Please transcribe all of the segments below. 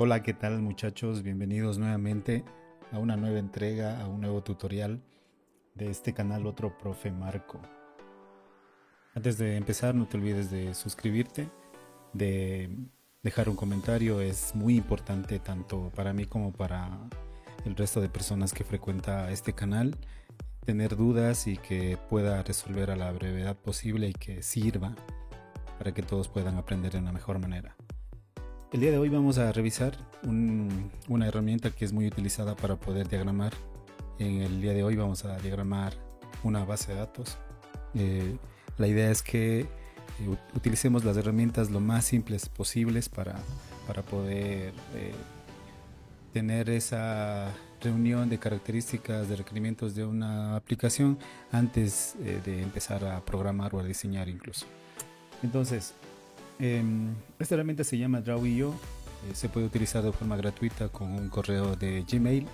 Hola, ¿qué tal muchachos? Bienvenidos nuevamente a una nueva entrega, a un nuevo tutorial de este canal Otro Profe Marco. Antes de empezar, no te olvides de suscribirte, de dejar un comentario. Es muy importante tanto para mí como para el resto de personas que frecuenta este canal, tener dudas y que pueda resolver a la brevedad posible y que sirva para que todos puedan aprender de una mejor manera. El día de hoy vamos a revisar una herramienta que es muy utilizada para poder diagramar. En el día de hoy vamos a diagramar una base de datos. Eh, la idea es que utilicemos las herramientas lo más simples posibles para poder tener esa reunión de características, de requerimientos de una aplicación antes de empezar a programar o a diseñar incluso. Entonces, esta herramienta se llama Draw.io, se puede utilizar de forma gratuita con un correo de Gmail,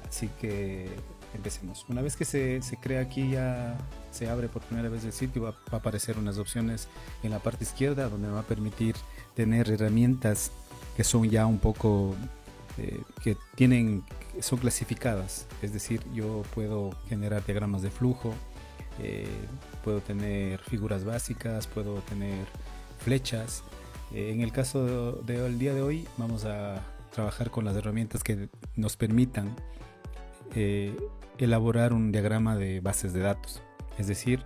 así que empecemos. Una vez que se crea aquí, ya se abre por primera vez el sitio, va a aparecer unas opciones en la parte izquierda donde me va a permitir tener herramientas que son ya un poco, son clasificadas, es decir, yo puedo generar diagramas de flujo, eh, puedo tener figuras básicas, puedo tener flechas. En el caso del día de hoy vamos a trabajar con las herramientas que nos permitan eh, elaborar un diagrama de bases de datos, es decir,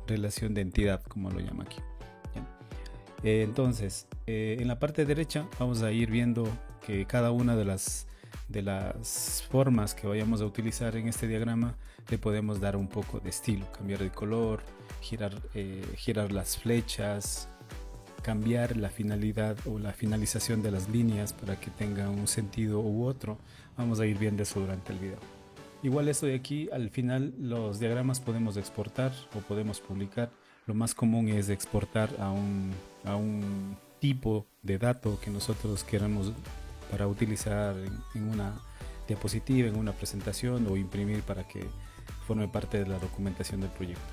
relación de entidad, como lo llama aquí. Entonces, en la parte derecha vamos a ir viendo que cada una de las formas que vayamos a utilizar en este diagrama le podemos dar un poco de estilo, cambiar de color, girar las flechas, cambiar la finalidad o la finalización de las líneas para que tenga un sentido u otro. Vamos a ir viendo eso durante el video. Igual esto de aquí, al final los diagramas podemos exportar o podemos publicar. Lo más común es exportar a un tipo de dato que nosotros queramos para utilizar en una diapositiva, en una presentación o imprimir para que forme parte de la documentación del proyecto.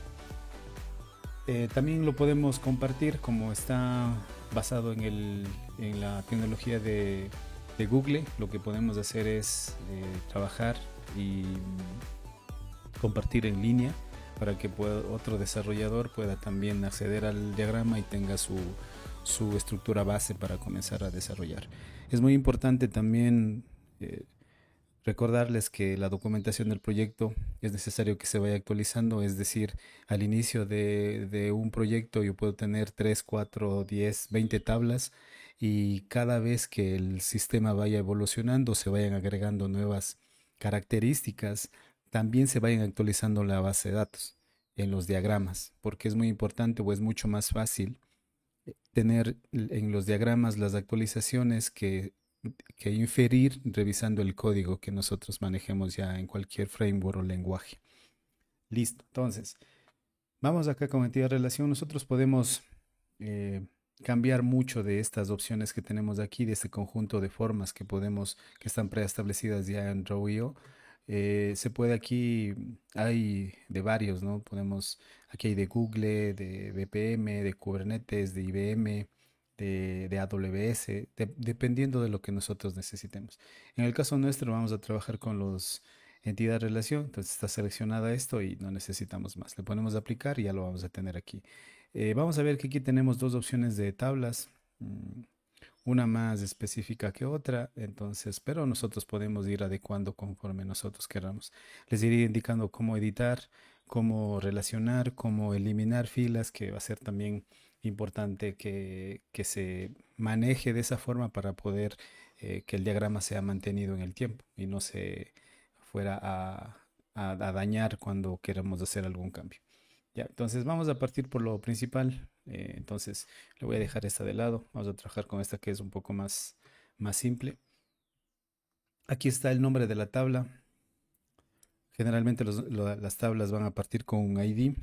También lo podemos compartir como está basado en la tecnología de Google. Lo que podemos hacer es trabajar y compartir en línea para que otro desarrollador pueda también acceder al diagrama y tenga su estructura base para comenzar a desarrollar. Es muy importante también recordarles que la documentación del proyecto es necesario que se vaya actualizando, es decir, al inicio de un proyecto yo puedo tener 3, 4, 10, 20 tablas y cada vez que el sistema vaya evolucionando se vayan agregando nuevas características, también se vayan actualizando la base de datos en los diagramas, porque es muy importante o es mucho más fácil tener en los diagramas las actualizaciones que inferir revisando el código que nosotros manejemos ya en cualquier framework o lenguaje. Listo, entonces, vamos acá con entidad de relación. Nosotros podemos eh, cambiar mucho de estas opciones que tenemos aquí, de este conjunto de formas que están preestablecidas ya en Draw.io. Se puede aquí, hay de varios, ¿no? Aquí hay de Google, de BPM, de Kubernetes, de IBM, de AWS, dependiendo de lo que nosotros necesitemos. En el caso nuestro vamos a trabajar con los entidad de relación, entonces está seleccionada esto y no necesitamos más. Le ponemos aplicar y ya lo vamos a tener aquí. Vamos a ver que aquí tenemos dos opciones de tablas, una más específica que otra, entonces, pero nosotros podemos ir adecuando conforme nosotros queramos. Les iré indicando cómo editar, cómo relacionar, cómo eliminar filas, que va a ser también importante que se maneje de esa forma para poder que el diagrama sea mantenido en el tiempo y no se fuera a dañar cuando queramos hacer algún cambio. Ya, entonces vamos a partir por lo principal. Entonces le voy a dejar esta de lado. Vamos a trabajar con esta que es un poco más simple. Aquí está el nombre de la tabla. Generalmente las tablas van a partir con un ID.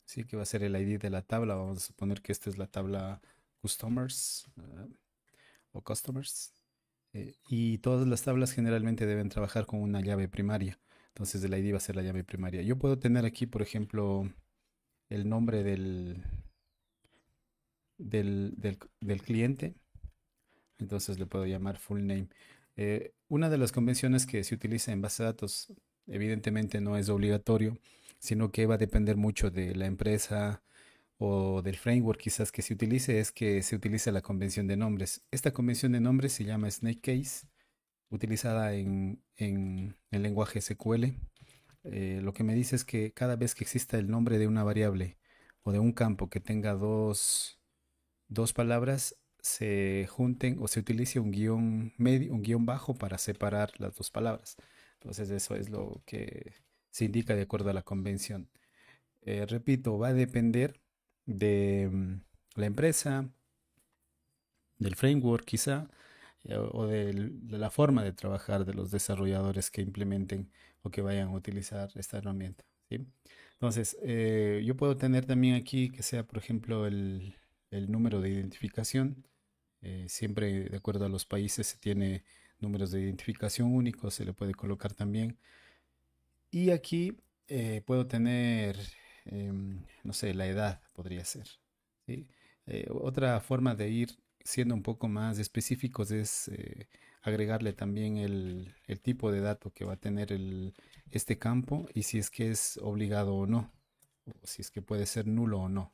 Así que va a ser el ID de la tabla. Vamos a suponer que esta es la tabla Customers o Customers. Y todas las tablas generalmente deben trabajar con una llave primaria. Entonces el ID va a ser la llave primaria. Yo puedo tener aquí, por ejemplo, el nombre del cliente. entonces le puedo llamar full name. Una de las convenciones que se utiliza en base de datos, evidentemente no es obligatorio, sino que va a depender mucho de la empresa o del framework quizás que se utilice, es que se utilice la convención de nombres. Esta convención de nombres se llama Snake Case, utilizada en el lenguaje SQL. Lo que me dice es que cada vez que exista el nombre de una variable o de un campo que tenga dos palabras, se junten o se utilice un guión medio, un guión bajo para separar las dos palabras. Entonces eso es lo que se indica de acuerdo a la convención. Repito, va a depender de la empresa, del framework quizá, o de la forma de trabajar de los desarrolladores que implementen o que vayan a utilizar esta herramienta, ¿sí? Entonces, yo puedo tener también aquí que sea, por ejemplo, el número de identificación. Siempre de acuerdo a los países se tiene números de identificación únicos, se le puede colocar también. Y aquí puedo tener, no sé, la edad podría ser, ¿sí? Otra forma de ir siendo un poco más específicos es agregarle también el tipo de dato que va a tener este campo y si es que es obligado o no, o si es que puede ser nulo o no.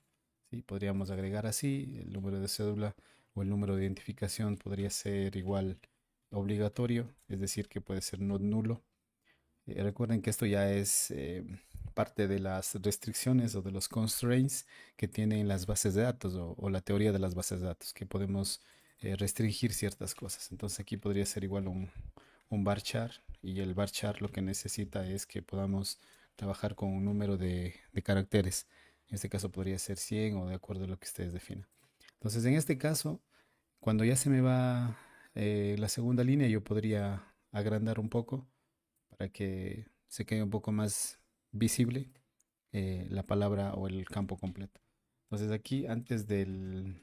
¿Sí? Podríamos agregar así el número de cédula o el número de identificación podría ser igual obligatorio, es decir, que puede ser no nulo. Recuerden que esto ya es parte de las restricciones o de los constraints que tienen las bases de datos o la teoría de las bases de datos, que podemos restringir ciertas cosas. Entonces aquí podría ser igual un varchar y el varchar lo que necesita es que podamos trabajar con un número de caracteres. En este caso podría ser 100 o de acuerdo a lo que ustedes definan. Entonces en este caso, cuando ya se me va la segunda línea, yo podría agrandar un poco para que se quede un poco más visible la palabra o el campo completo. Entonces aquí antes de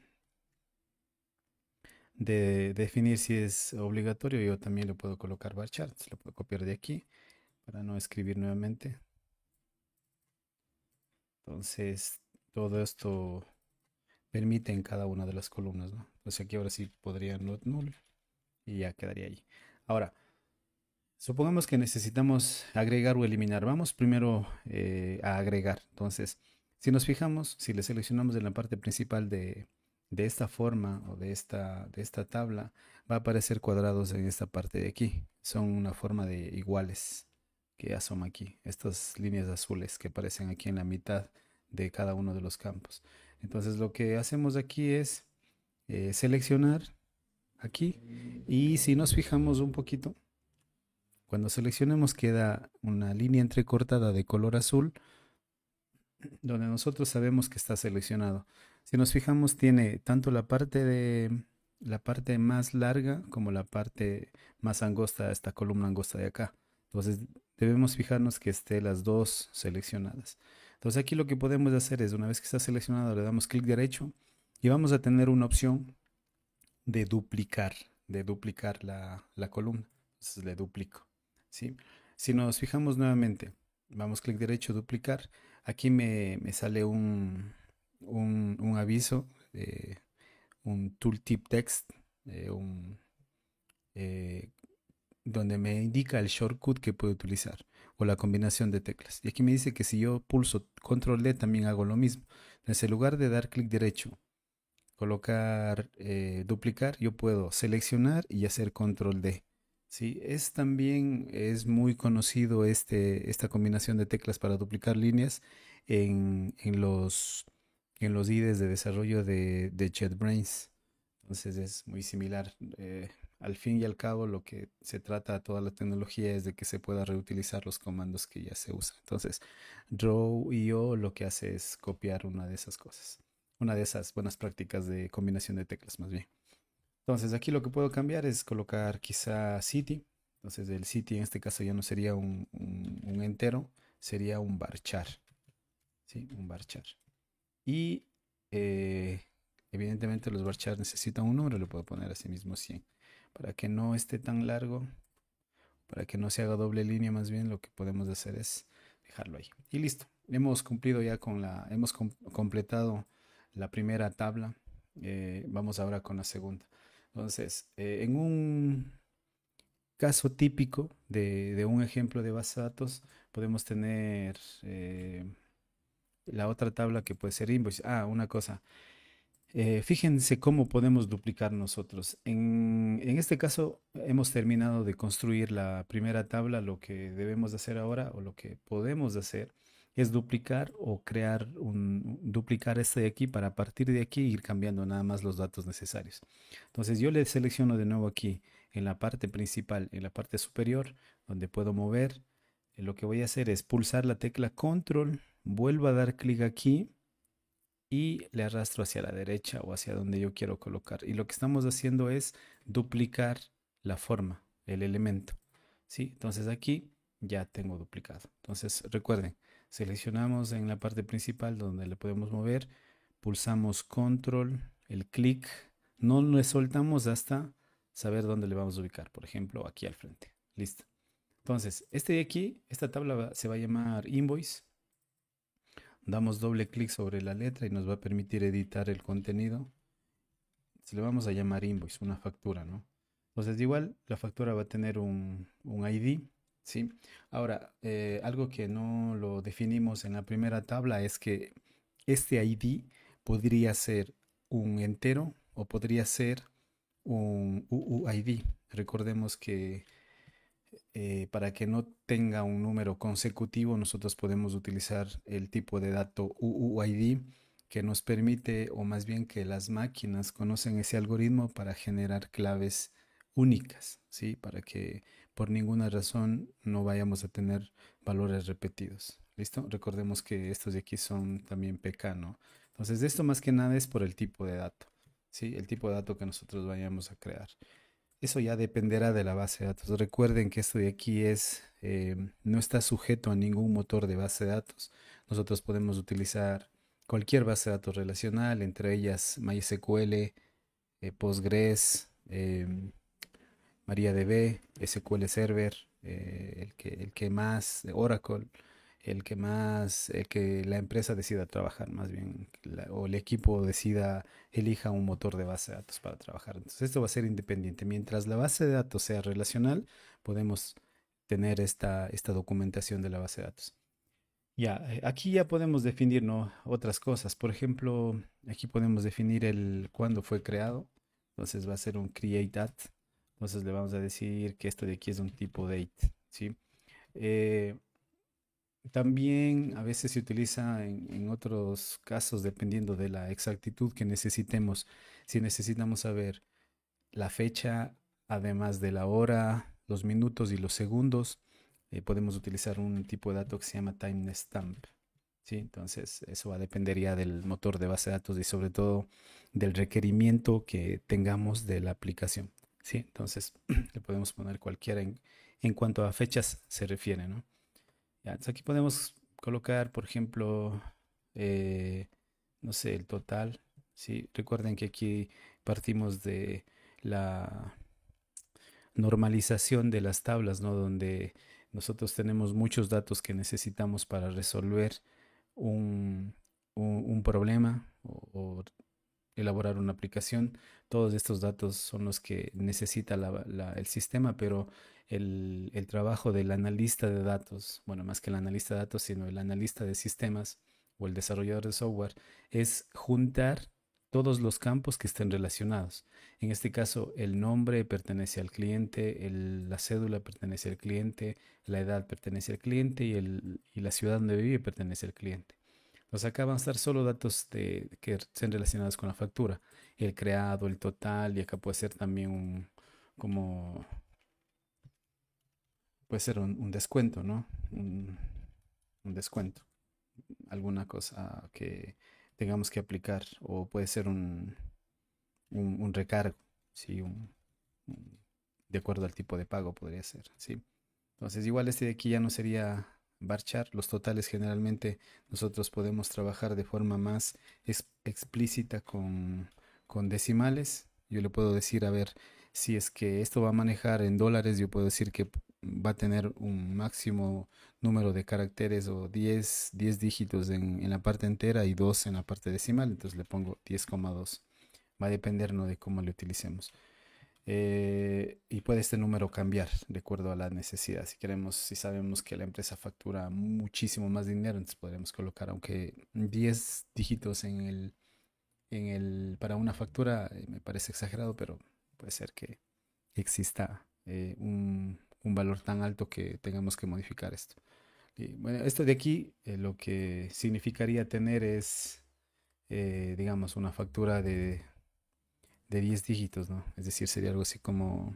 definir si es obligatorio, yo también le puedo colocar varchar. Entonces lo puedo copiar de aquí para no escribir nuevamente. Entonces todo esto permite en cada una de las columnas, ¿no? Entonces aquí ahora sí podría not null y ya quedaría ahí. Ahora, supongamos que necesitamos agregar o eliminar. Vamos primero a agregar. Entonces, si nos fijamos, si le seleccionamos en la parte principal de esta forma o de esta tabla, va a aparecer cuadrados en esta parte de aquí. Son una forma de iguales que asoma aquí. Estas líneas azules que aparecen aquí en la mitad de cada uno de los campos. Entonces, lo que hacemos aquí es seleccionar aquí y si nos fijamos un poquito, cuando seleccionemos queda una línea entrecortada de color azul donde nosotros sabemos que está seleccionado. Si nos fijamos tiene tanto la parte más larga como la parte más angosta, esta columna angosta de acá. Entonces debemos fijarnos que esté las dos seleccionadas. Entonces aquí lo que podemos hacer es una vez que está seleccionado le damos clic derecho y vamos a tener una opción de duplicar, la columna. Entonces le duplico. ¿Sí? Si nos fijamos nuevamente, vamos clic derecho, duplicar. Aquí me sale un aviso, un tooltip text, eh, un, eh, donde me indica el shortcut que puedo utilizar o la combinación de teclas. Y aquí me dice que si yo pulso control D también hago lo mismo. Entonces, en lugar de dar clic derecho, colocar duplicar, yo puedo seleccionar y hacer control D. Sí, es muy conocido esta combinación de teclas para duplicar líneas en los IDEs de desarrollo de JetBrains. Entonces es muy similar. Al fin y al cabo, lo que se trata toda la tecnología es de que se pueda reutilizar los comandos que ya se usan. Entonces, Draw.io lo que hace es copiar una de esas cosas, una de esas buenas prácticas de combinación de teclas más bien. Entonces aquí lo que puedo cambiar es colocar quizá city. Entonces el city en este caso ya no sería un entero, sería un varchar. ¿Sí? Un varchar. Y eh, evidentemente los varchar necesitan un número, le puedo poner así mismo 100. Para que no esté tan largo, para que no se haga doble línea más bien, lo que podemos hacer es dejarlo ahí. Y listo. Hemos cumplido ya completado la primera tabla. Vamos ahora con la segunda. Entonces, en un caso típico de un ejemplo de base de datos, podemos tener la otra tabla que puede ser invoice. Ah, una cosa. Fíjense cómo podemos duplicar nosotros. En este caso, hemos terminado de construir la primera tabla. Lo que debemos de hacer ahora, o lo que podemos hacer, es duplicar o crear duplicar este de aquí para a partir de aquí ir cambiando nada más los datos necesarios. Entonces yo le selecciono de nuevo aquí en la parte principal, en la parte superior, donde puedo mover. Lo que voy a hacer es pulsar la tecla Control, vuelvo a dar clic aquí y le arrastro hacia la derecha o hacia donde yo quiero colocar. Y lo que estamos haciendo es duplicar la forma, el elemento. ¿Sí? Entonces aquí ya tengo duplicado. Entonces recuerden, seleccionamos en la parte principal donde le podemos mover, pulsamos control, el clic, no le soltamos hasta saber dónde le vamos a ubicar. Por ejemplo, aquí al frente. Listo. Entonces, este de aquí, esta tabla se va a llamar invoice. Damos doble clic sobre la letra y nos va a permitir editar el contenido. Se le vamos a llamar invoice, una factura, ¿no? Entonces, igual la factura va a tener un ID, ¿sí? Ahora, algo que no lo definimos en la primera tabla es que este ID podría ser un entero o podría ser un UUID. Recordemos que para que no tenga un número consecutivo, nosotros podemos utilizar el tipo de dato UUID que nos permite, o más bien que las máquinas conocen ese algoritmo para generar claves únicas, ¿sí? Para que por ninguna razón no vayamos a tener valores repetidos. ¿Listo? Recordemos que estos de aquí son también PK, ¿no? Entonces, esto más que nada es por el tipo de dato, ¿sí? El tipo de dato que nosotros vayamos a crear. Eso ya dependerá de la base de datos. Recuerden que esto de aquí no está sujeto a ningún motor de base de datos. Nosotros podemos utilizar cualquier base de datos relacional, entre ellas MySQL, Postgres, MariaDB, SQL Server, el que más, Oracle, el que la empresa decida trabajar, más bien, o el equipo decida, elija un motor de base de datos para trabajar. Entonces, esto va a ser independiente. Mientras la base de datos sea relacional, podemos tener esta documentación de la base de datos. Ya, aquí ya podemos definir, ¿no?, otras cosas. Por ejemplo, aquí podemos definir el cuándo fue creado. Entonces va a ser un create at. Entonces le vamos a decir que esto de aquí es un tipo date, ¿sí? Eh, También a veces se utiliza en otros casos, dependiendo de la exactitud que necesitemos. Si necesitamos saber la fecha, además de la hora, los minutos y los segundos, podemos utilizar un tipo de dato que se llama timestamp. ¿Sí? Entonces, eso va a depender ya del motor de base de datos y sobre todo del requerimiento que tengamos de la aplicación. ¿Sí? Entonces, le podemos poner cualquiera en cuanto a fechas se refiere, ¿no? Ya, entonces aquí podemos colocar, por ejemplo, eh, no sé, el total. ¿Sí? Recuerden que aquí partimos de la normalización de las tablas, ¿no? Donde nosotros tenemos muchos datos que necesitamos para resolver un, un problema o elaborar una aplicación. Todos estos datos son los que necesita el sistema, pero el trabajo del analista de datos, bueno, más que el analista de datos, sino el analista de sistemas o el desarrollador de software, es juntar todos los campos que estén relacionados. En este caso, el nombre pertenece al cliente, la cédula pertenece al cliente, la edad pertenece al cliente y la ciudad donde vive pertenece al cliente. Entonces acá van a estar solo datos que estén relacionados con la factura, el creado, el total, y acá puede ser también como, puede ser un descuento, ¿no? Un descuento, alguna cosa que tengamos que aplicar, o puede ser un recargo, ¿sí? De acuerdo al tipo de pago podría ser, ¿sí? Entonces, igual este de aquí ya no sería varchar. Los totales generalmente nosotros podemos trabajar de forma más explícita con decimales. Yo le puedo decir, a ver, si es que esto va a manejar en dólares, yo puedo decir que va a tener un máximo número de caracteres o diez dígitos en la parte entera y 2 en la parte decimal. Entonces le pongo 10,2. Va a depender, ¿no?, de cómo lo utilicemos. Y puede este número cambiar de acuerdo a la necesidad. Si queremos, si sabemos que la empresa factura muchísimo más dinero, entonces podremos colocar, aunque 10 dígitos para una factura, me parece exagerado, pero puede ser que exista un valor tan alto que tengamos que modificar esto. Y bueno, esto de aquí lo que significaría tener es, digamos, una factura de 10 dígitos, ¿no? Es decir, sería algo así como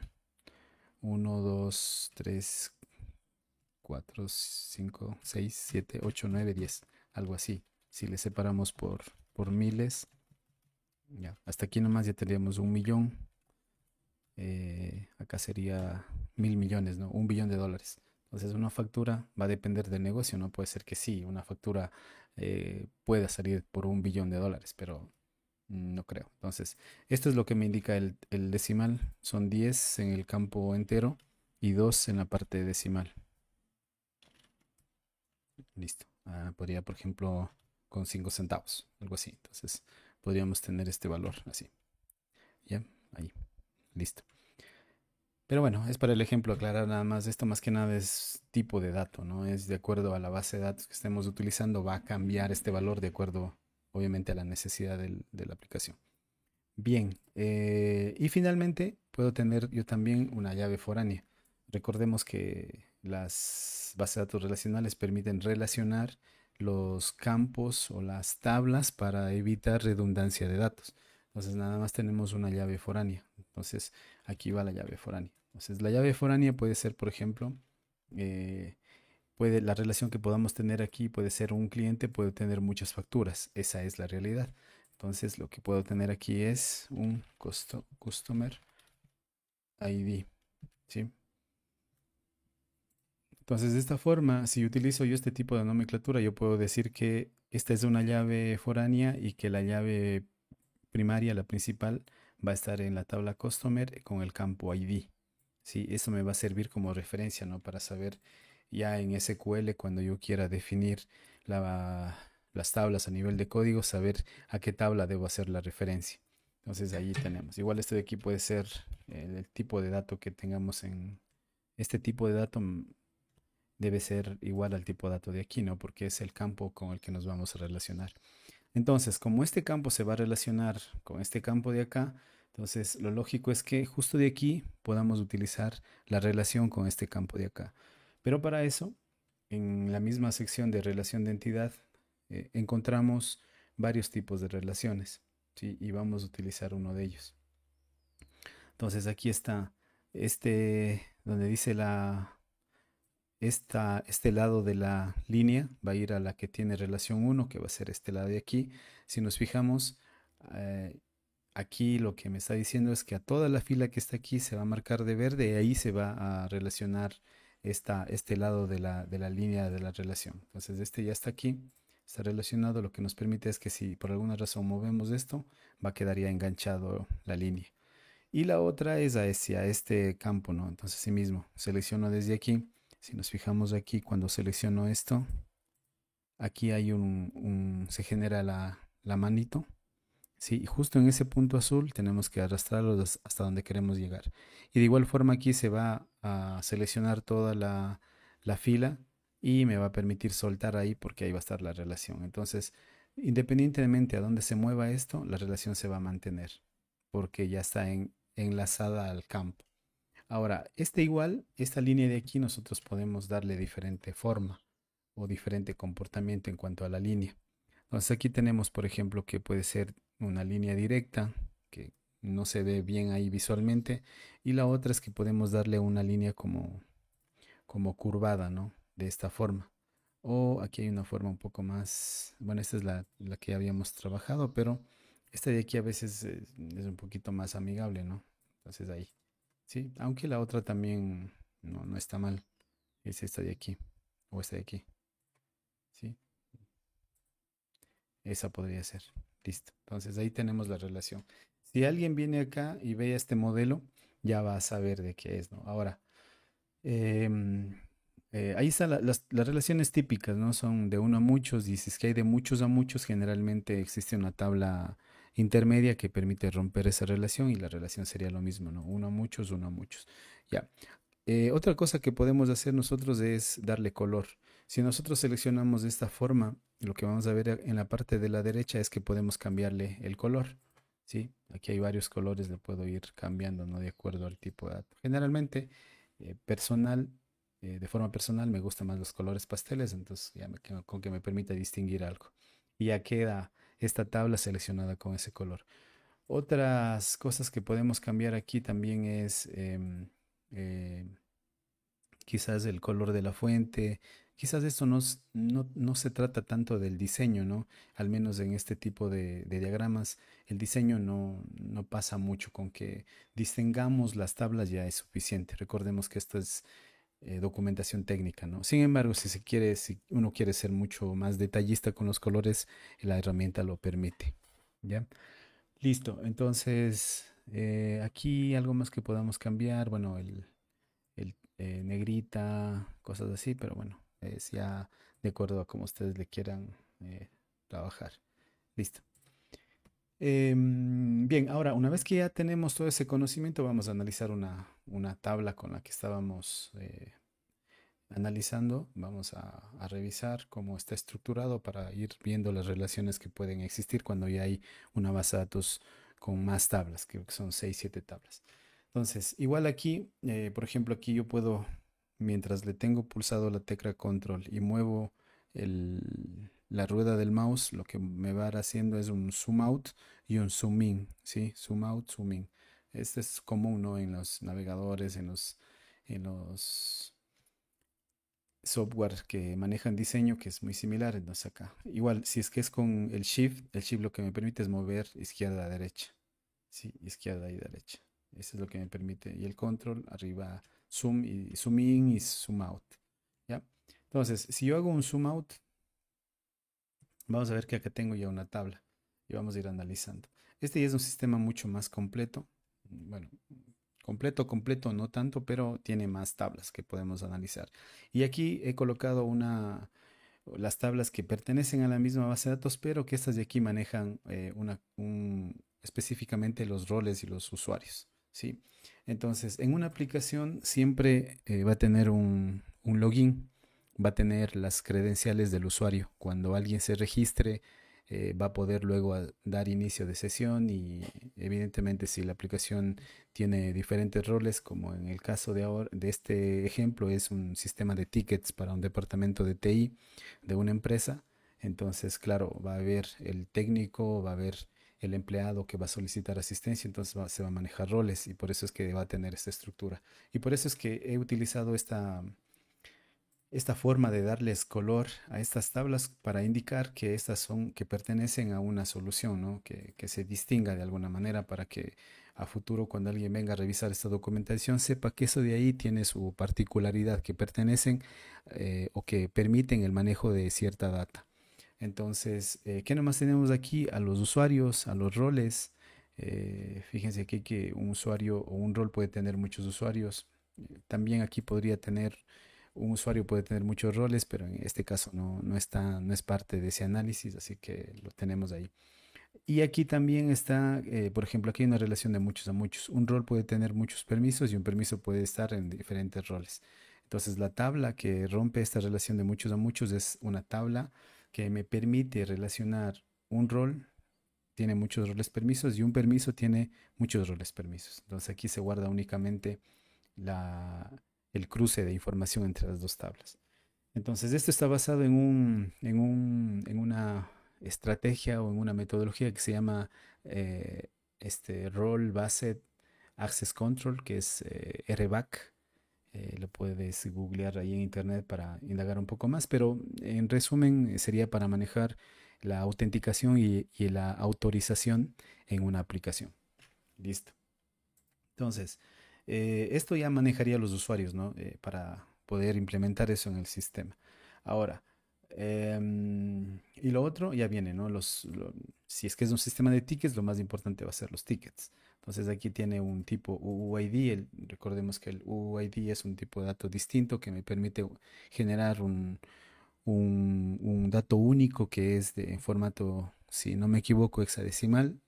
1, 2, 3, 4, 5, 6, 7, 8, 9, 10, algo así. Si le separamos por miles, ya, hasta aquí nomás ya tendríamos 1 millón. Acá sería 1.000 millones, ¿no? 1 billón de dólares. Entonces, una factura va a depender del negocio, ¿no? Puede ser que sí, una factura pueda salir por 1 billón de dólares, pero no creo. Entonces, esto es lo que me indica el decimal. Son 10 en el campo entero y 2 en la parte decimal. Listo. Podría, por ejemplo, con 5 centavos, algo así. Entonces, podríamos tener este valor así. ¿Ya? Ahí. Listo. Pero bueno, es para el ejemplo aclarar nada más. Esto más que nada es tipo de dato, ¿no? Es de acuerdo a la base de datos que estemos utilizando, va a cambiar este valor de acuerdo, obviamente, a la necesidad de la aplicación. Bien, y finalmente puedo tener yo también una llave foránea. Recordemos que las bases de datos relacionales permiten relacionar los campos o las tablas para evitar redundancia de datos. Entonces nada más tenemos una llave foránea. Entonces aquí va la llave foránea. Entonces la llave foránea puede ser, por ejemplo, eh, la relación que podamos tener aquí puede ser un cliente, puede tener muchas facturas. Esa es la realidad. Entonces, lo que puedo tener aquí es un Customer ID. ¿Sí? Entonces, de esta forma, si utilizo yo este tipo de nomenclatura, yo puedo decir que esta es una llave foránea y que la llave primaria, la principal, va a estar en la tabla Customer con el campo ID. ¿Sí? Eso me va a servir como referencia, ¿no? Para saber ya en SQL cuando yo quiera definir las tablas a nivel de código, saber a qué tabla debo hacer la referencia. Entonces ahí tenemos. Igual este de aquí puede ser el tipo de dato que tengamos en este tipo de dato debe ser igual al tipo de dato de aquí, ¿no? Porque es el campo con el que nos vamos a relacionar. Entonces, como este campo se va a relacionar con este campo de acá, entonces lo lógico es que justo de aquí podamos utilizar la relación con este campo de acá. Pero para eso, en la misma sección de relación de entidad, encontramos varios tipos de relaciones, ¿sí? Y vamos a utilizar uno de ellos. Entonces aquí está donde dice este lado de la línea va a ir a la que tiene relación uno, que va a ser este lado de aquí. Si nos fijamos, eh, aquí lo que me está diciendo es que a toda la fila que está aquí se va a marcar de verde y ahí se va a relacionar este lado de la línea de la relación. Entonces este ya está aquí, está relacionado. Lo que nos permite es que si por alguna razón movemos esto, va a quedar ya enganchado la línea. Y la otra es hacia este campo, ¿no? Entonces, sí mismo, selecciono desde aquí. Si nos fijamos aquí, cuando selecciono esto, aquí hay se genera la manito. Sí, y justo en ese punto azul tenemos que arrastrarlo hasta donde queremos llegar. Y de igual forma aquí se va a seleccionar toda la fila y me va a permitir soltar ahí porque ahí va a estar la relación. Entonces, independientemente a dónde se mueva esto, la relación se va a mantener porque ya está enlazada al campo. Ahora, esta línea de aquí nosotros podemos darle diferente forma o diferente comportamiento en cuanto a la línea. Entonces aquí tenemos, por ejemplo, que puede ser una línea directa, que no se ve bien ahí visualmente, y la otra es que podemos darle una línea como curvada, ¿no? De esta forma. O aquí hay una forma un poco más, bueno, esta es la que habíamos trabajado, pero esta de aquí a veces es un poquito más amigable, ¿no? Entonces ahí, sí, aunque la otra también no está mal, es esta de aquí, o esta de aquí, ¿sí? Esa podría ser. Listo. Entonces ahí tenemos la relación. Si alguien viene acá y ve este modelo, ya va a saber de qué es, ¿no? Ahora, em, ahí están las relaciones típicas, ¿no? Son de uno a muchos, y si es que hay de muchos a muchos, generalmente existe una tabla intermedia que permite romper esa relación y la relación sería lo mismo, ¿no? Uno a muchos, uno a muchos. Ya. Otra cosa que podemos hacer nosotros es darle color. Si nosotros seleccionamos de esta forma, lo que vamos a ver en la parte de la derecha es que podemos cambiarle el color. ¿Sí? Aquí hay varios colores, le puedo ir cambiando, ¿no? De acuerdo al tipo de dato. Generalmente, personal, de forma personal, me gustan más los colores pasteles, entonces ya con que me permita distinguir algo. Y ya queda esta tabla seleccionada con ese color. Otras cosas que podemos cambiar aquí también es eh, quizás el color de la fuente. Quizás esto no se trata tanto del diseño, ¿no? Al menos en este tipo de diagramas, el diseño no pasa mucho con que distengamos las tablas ya es suficiente. Recordemos que esto es documentación técnica, ¿no? Sin embargo, si uno quiere ser mucho más detallista con los colores, la herramienta lo permite, ¿ya? Listo, entonces aquí algo más que podamos cambiar, bueno, el negrita, cosas así, pero bueno, es ya de acuerdo a cómo ustedes le quieran trabajar. Listo. Bien, ahora, una vez que ya tenemos todo ese conocimiento, vamos a analizar una tabla con la que estábamos analizando. Vamos a revisar cómo está estructurado para ir viendo las relaciones que pueden existir cuando ya hay una base de datos con más tablas, creo que son 6 7 tablas. Entonces, igual aquí, por ejemplo, aquí yo puedo, mientras le tengo pulsado la tecla control y muevo la rueda del mouse, lo que me va a ir haciendo es un zoom out y un zoom in, ¿sí? Zoom out, zoom in. Este es común, ¿no? En los navegadores, en los software que manejan diseño, que es muy similar, entonces acá. Igual, si es que es con el shift lo que me permite es mover izquierda a derecha. Sí, izquierda y derecha. Eso es lo que me permite. Y el control, arriba, zoom y zoom in y zoom out. ¿Ya? Entonces, si yo hago un zoom out, vamos a ver que acá tengo ya una tabla y vamos a ir analizando. Este ya es un sistema mucho más completo. Bueno, completo no tanto, pero tiene más tablas que podemos analizar. Y aquí he colocado las tablas que pertenecen a la misma base de datos, pero que estas de aquí manejan específicamente los roles y los usuarios, ¿sí? Entonces, en una aplicación siempre va a tener un login, va a tener las credenciales del usuario. Cuando alguien se registre, va a poder luego dar inicio de sesión y evidentemente si la aplicación tiene diferentes roles, como en el caso de ahora, de este ejemplo, es un sistema de tickets para un departamento de TI de una empresa. Entonces, claro, va a haber el técnico, va a haber el empleado que va a solicitar asistencia, entonces se va a manejar roles y por eso es que va a tener esta estructura. Y por eso es que he utilizado esta forma de darles color a estas tablas para indicar que estas que pertenecen a una solución, ¿no? Que se distinga de alguna manera para que a futuro cuando alguien venga a revisar esta documentación sepa que eso de ahí tiene su particularidad, que pertenecen o que permiten el manejo de cierta data. Entonces, ¿qué nomás tenemos aquí? A los usuarios, a los roles. Fíjense aquí que un usuario o un rol puede tener muchos usuarios. También aquí podría tener un usuario puede tener muchos roles, pero en este caso no es parte de ese análisis, así que lo tenemos ahí. Y aquí también está, por ejemplo, aquí hay una relación de muchos a muchos. Un rol puede tener muchos permisos y un permiso puede estar en diferentes roles. Entonces, la tabla que rompe esta relación de muchos a muchos es una tabla que me permite relacionar un rol, tiene muchos roles permisos y un permiso tiene muchos roles permisos. Entonces, aquí se guarda únicamente la, el cruce de información entre las dos tablas. Entonces, esto está basado en una estrategia o en una metodología que se llama Role Based Access Control, que es RBAC. Lo puedes googlear ahí en internet para indagar un poco más, pero en resumen sería para manejar la autenticación y la autorización en una aplicación. Listo. Entonces, esto ya manejaría a los usuarios, ¿no? Para poder implementar eso en el sistema. Ahora, y lo otro ya viene, ¿no? Si es que es un sistema de tickets, lo más importante va a ser los tickets. Entonces aquí tiene un tipo UUID. Recordemos que el UUID es un tipo de dato distinto que me permite generar un dato único que es en formato, si no me equivoco, hexadecimal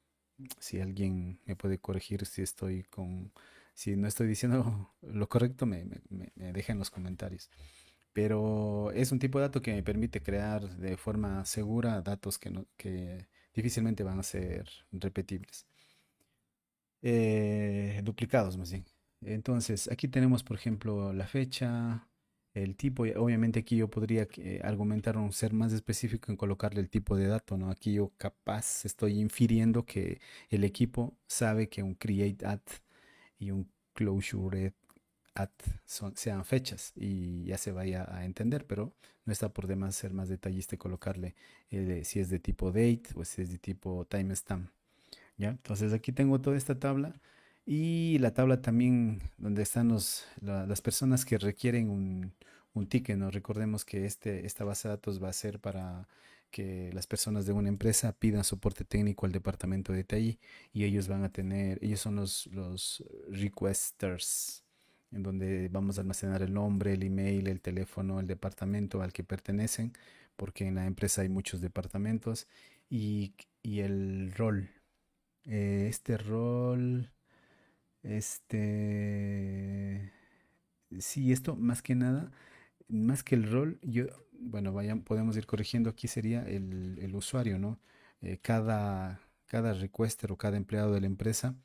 Si alguien me puede corregir si no estoy diciendo lo correcto, me deja en los comentarios. Pero es un tipo de dato que me permite crear de forma segura datos que difícilmente van a ser repetibles. Duplicados más bien. Entonces, aquí tenemos, por ejemplo, la fecha, el tipo. Y obviamente aquí yo podría argumentar o ser más específico en colocarle el tipo de dato, ¿no? Aquí yo capaz estoy infiriendo que el equipo sabe que un create at y un closure at sean fechas y ya se vaya a entender, pero no está por demás ser más detallista y colocarle si es de tipo date o si es de tipo timestamp. ¿Ya? Entonces aquí tengo toda esta tabla y la tabla también donde están las personas que requieren un ticket, ¿no? Recordemos que esta base de datos va a ser para que las personas de una empresa pidan soporte técnico al departamento de TI y ellos son los requesters, en donde vamos a almacenar el nombre, el email, el teléfono, el departamento al que pertenecen, porque en la empresa hay muchos departamentos y el rol. Este rol, este, sí, esto más que nada, más que el rol, bueno, podemos ir corrigiendo aquí sería el usuario, ¿no? Cada requester o cada empleado de la empresa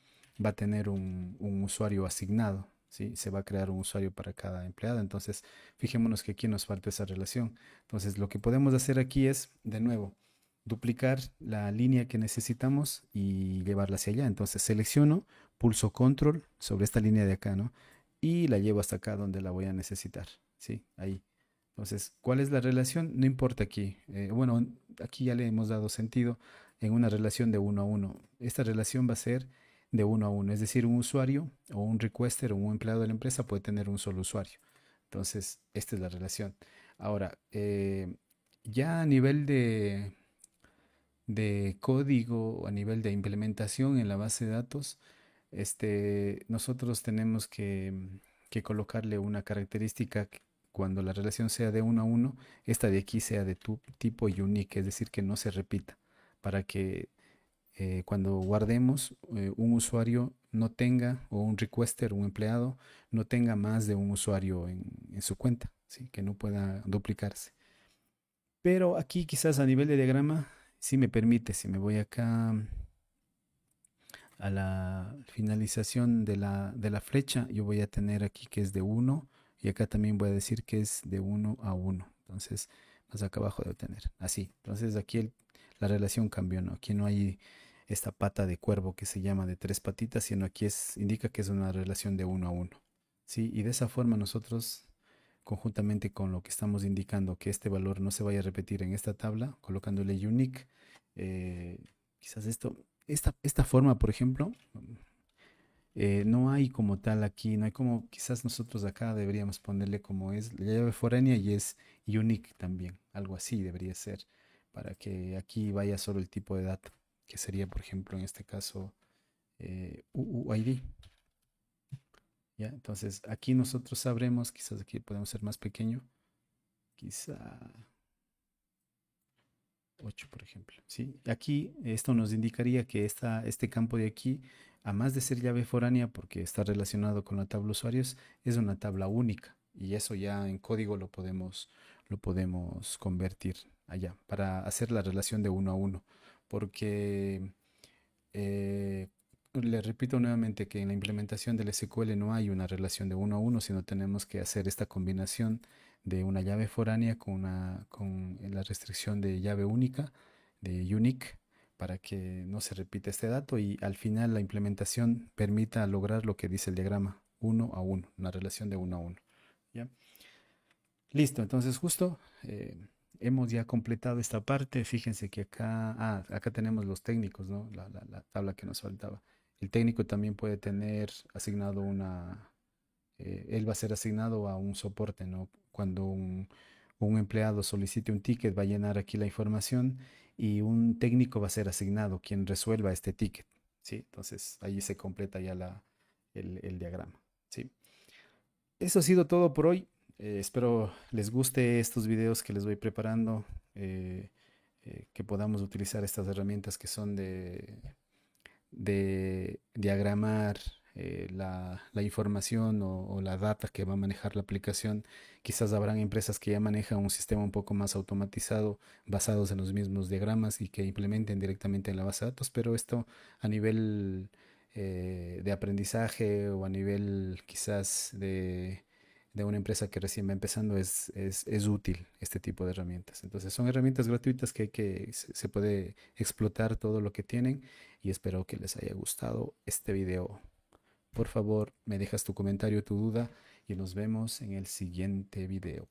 va a tener un usuario asignado, ¿sí? Se va a crear un usuario para cada empleado, entonces fijémonos que aquí nos falta esa relación. Entonces, lo que podemos hacer aquí es, de nuevo, duplicar la línea que necesitamos y llevarla hacia allá. Entonces selecciono, pulso control sobre esta línea de acá, ¿no? Y la llevo hasta acá donde la voy a necesitar, ¿sí? Ahí. Entonces, ¿cuál es la relación? No importa aquí. Bueno, aquí ya le hemos dado sentido en una relación de uno a uno. Esta relación va a ser de uno a uno, es decir, un usuario o un requester o un empleado de la empresa puede tener un solo usuario. Entonces, esta es la relación. Ahora, ya a nivel de código, a nivel de implementación en la base de datos, nosotros tenemos que colocarle una característica cuando la relación sea de uno a uno, esta de aquí sea de tu tipo unique, es decir, que no se repita, para que cuando guardemos un usuario no tenga, o un requester, un empleado, no tenga más de un usuario en su cuenta, ¿sí? Que no pueda duplicarse. Pero aquí quizás a nivel de diagrama, sí me permite, si me voy acá a la finalización de la flecha, yo voy a tener aquí que es de uno y acá también voy a decir que es de uno a uno. Entonces, más acá abajo debe tener así. Entonces, aquí la relación cambió, ¿no? Aquí no hay esta pata de cuervo que se llama de tres patitas, sino aquí indica que es una relación de uno a uno. ¿Sí? Y de esa forma nosotros, conjuntamente con lo que estamos indicando, que este valor no se vaya a repetir en esta tabla, colocándole unique, eh, quizás esta forma, por ejemplo, no hay como tal aquí, no hay como, quizás nosotros acá deberíamos ponerle como es la llave foránea y es unique también, algo así debería ser, para que aquí vaya solo el tipo de dato, que sería, por ejemplo, en este caso, UUID. ¿Ya? Entonces, aquí nosotros sabremos, quizás aquí podemos ser más pequeño, quizá 8 por ejemplo. ¿Sí? Aquí esto nos indicaría que este campo de aquí, a más de ser llave foránea, porque está relacionado con la tabla usuarios, es una tabla única. Y eso ya en código lo podemos convertir allá para hacer la relación de uno a uno. Porque eh, le repito nuevamente que en la implementación del SQL no hay una relación de uno a uno, sino tenemos que hacer esta combinación de una llave foránea con la restricción de llave única, de unique, para que no se repita este dato y al final la implementación permita lograr lo que dice el diagrama, uno a uno, una relación de uno a uno. ¿Ya? Listo, entonces justo hemos ya completado esta parte. Fíjense que acá tenemos los técnicos, ¿no? La tabla que nos faltaba. El técnico también puede tener asignado él va a ser asignado a un soporte, ¿no? Cuando un empleado solicite un ticket, va a llenar aquí la información y un técnico va a ser asignado quien resuelva este ticket, ¿sí? Entonces ahí se completa ya el diagrama, ¿sí? Eso ha sido todo por hoy. Espero les guste estos videos que les voy preparando, que podamos utilizar estas herramientas que son de diagramar la información o la data que va a manejar la aplicación. Quizás habrán empresas que ya manejan un sistema un poco más automatizado basados en los mismos diagramas y que implementen directamente en la base de datos, pero esto a nivel de aprendizaje o a nivel quizás de una empresa que recién va empezando es útil este tipo de herramientas. Entonces son herramientas gratuitas que se puede explotar todo lo que tienen y espero que les haya gustado este video. Por favor, me dejas tu comentario, tu duda y nos vemos en el siguiente video.